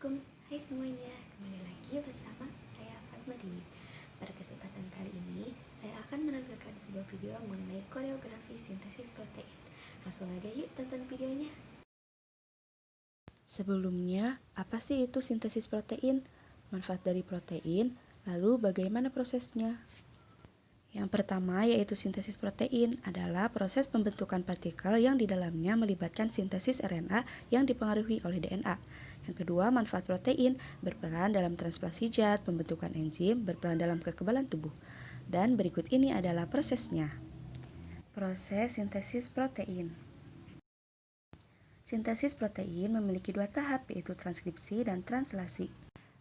Assalamualaikum, hai semuanya, kembali lagi bersama saya Fatmadi. Pada kesempatan kali ini, saya akan menampilkan sebuah video mengenai koreografi sintesis protein. Langsung aja yuk tonton videonya. Sebelumnya, apa sih itu sintesis protein? Manfaat dari protein, lalu bagaimana prosesnya? Yang pertama yaitu sintesis protein adalah proses pembentukan partikel yang di dalamnya melibatkan sintesis RNA yang dipengaruhi oleh DNA. Yang kedua, manfaat protein berperan dalam transplasi zat, pembentukan enzim, berperan dalam kekebalan tubuh. Dan berikut ini adalah prosesnya. Proses sintesis protein. Sintesis protein memiliki dua tahap, yaitu transkripsi dan translasi.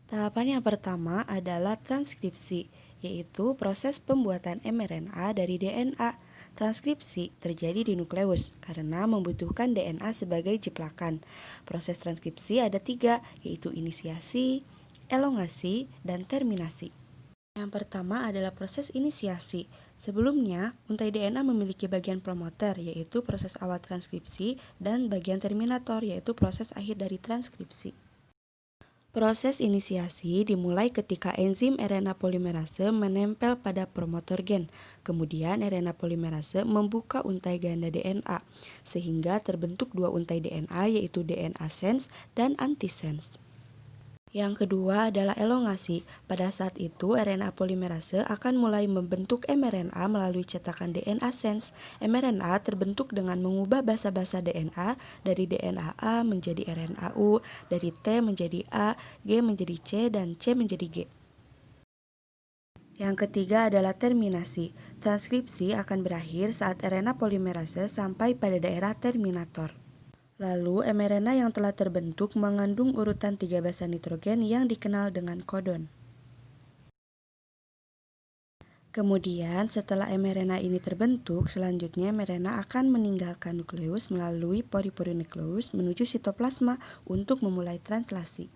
Tahapan yang pertama adalah transkripsi, yaitu proses pembuatan mRNA dari DNA. Transkripsi terjadi di nukleus karena membutuhkan DNA sebagai jeplakan. Proses transkripsi ada tiga, yaitu inisiasi, elongasi, dan terminasi. Yang pertama adalah proses inisiasi. Sebelumnya, untai DNA memiliki bagian promoter, yaitu proses awal transkripsi, dan bagian terminator, yaitu proses akhir dari transkripsi. Proses inisiasi dimulai ketika enzim RNA polimerase menempel pada promotor gen. Kemudian RNA polimerase membuka untai ganda DNA, sehingga terbentuk dua untai DNA, yaitu DNA sense dan antisense. Yang kedua adalah elongasi. Pada saat itu, RNA polimerase akan mulai membentuk mRNA melalui cetakan DNA sense. mRNA terbentuk dengan mengubah basa-basa DNA dari DNA A menjadi RNA U, dari T menjadi A, G menjadi C, dan C menjadi G. Yang ketiga adalah terminasi. Transkripsi akan berakhir saat RNA polimerase sampai pada daerah terminator. Lalu, mRNA yang telah terbentuk mengandung urutan 3 basa nitrogen yang dikenal dengan kodon. Kemudian, setelah mRNA ini terbentuk, selanjutnya mRNA akan meninggalkan nukleus melalui pori-pori nukleus menuju sitoplasma untuk memulai translasi.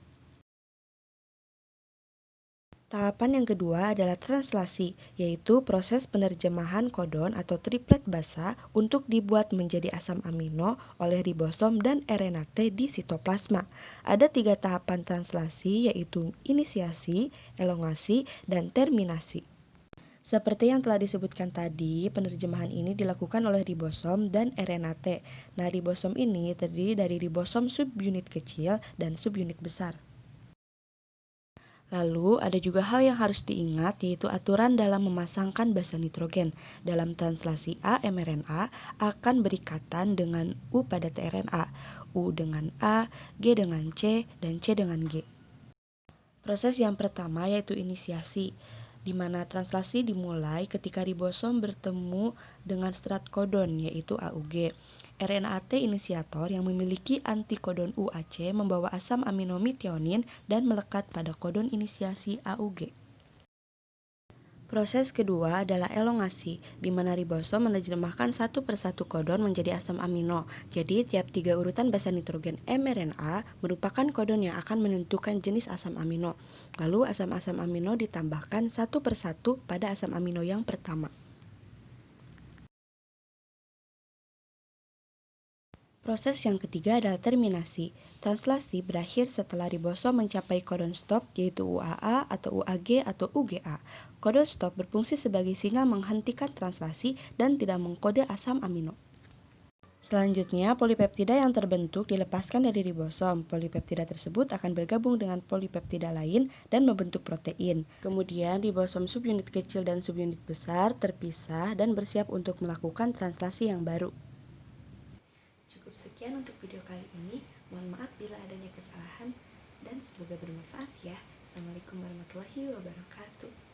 Tahapan yang kedua adalah translasi, yaitu proses penerjemahan kodon atau triplet basa untuk dibuat menjadi asam amino oleh ribosom dan RNA T di sitoplasma. Ada 3 tahapan translasi, yaitu inisiasi, elongasi, dan terminasi. Seperti yang telah disebutkan tadi, penerjemahan ini dilakukan oleh ribosom dan RNA T. Nah, ribosom ini terdiri dari ribosom subunit kecil dan subunit besar. Lalu, ada juga hal yang harus diingat, yaitu aturan dalam memasangkan basa nitrogen. Dalam translasi A mRNA akan berikatan dengan U pada tRNA, U dengan A, G dengan C, dan C dengan G. Proses yang pertama yaitu inisiasi, di mana translasi dimulai ketika ribosom bertemu dengan strat kodon, yaitu AUG. RNA T inisiator yang memiliki antikodon UAC membawa asam amino metionin dan melekat pada kodon inisiasi AUG. Proses kedua adalah elongasi, di mana ribosom menerjemahkan satu persatu kodon menjadi asam amino. Jadi, tiap 3 urutan basa nitrogen mRNA merupakan kodon yang akan menentukan jenis asam amino. Lalu, asam-asam amino ditambahkan satu persatu pada asam amino yang pertama. Proses yang ketiga adalah terminasi. Translasi berakhir setelah ribosom mencapai kodon stop, yaitu UAA atau UAG atau UGA. Kodon stop berfungsi sebagai sinyal menghentikan translasi dan tidak mengkode asam amino. Selanjutnya, polipeptida yang terbentuk dilepaskan dari ribosom. Polipeptida tersebut akan bergabung dengan polipeptida lain dan membentuk protein. Kemudian, ribosom subunit kecil dan subunit besar terpisah dan bersiap untuk melakukan translasi yang baru. Cukup sekian untuk video kali ini. Mohon maaf bila adanya kesalahan dan semoga bermanfaat ya. Assalamualaikum warahmatullahi wabarakatuh.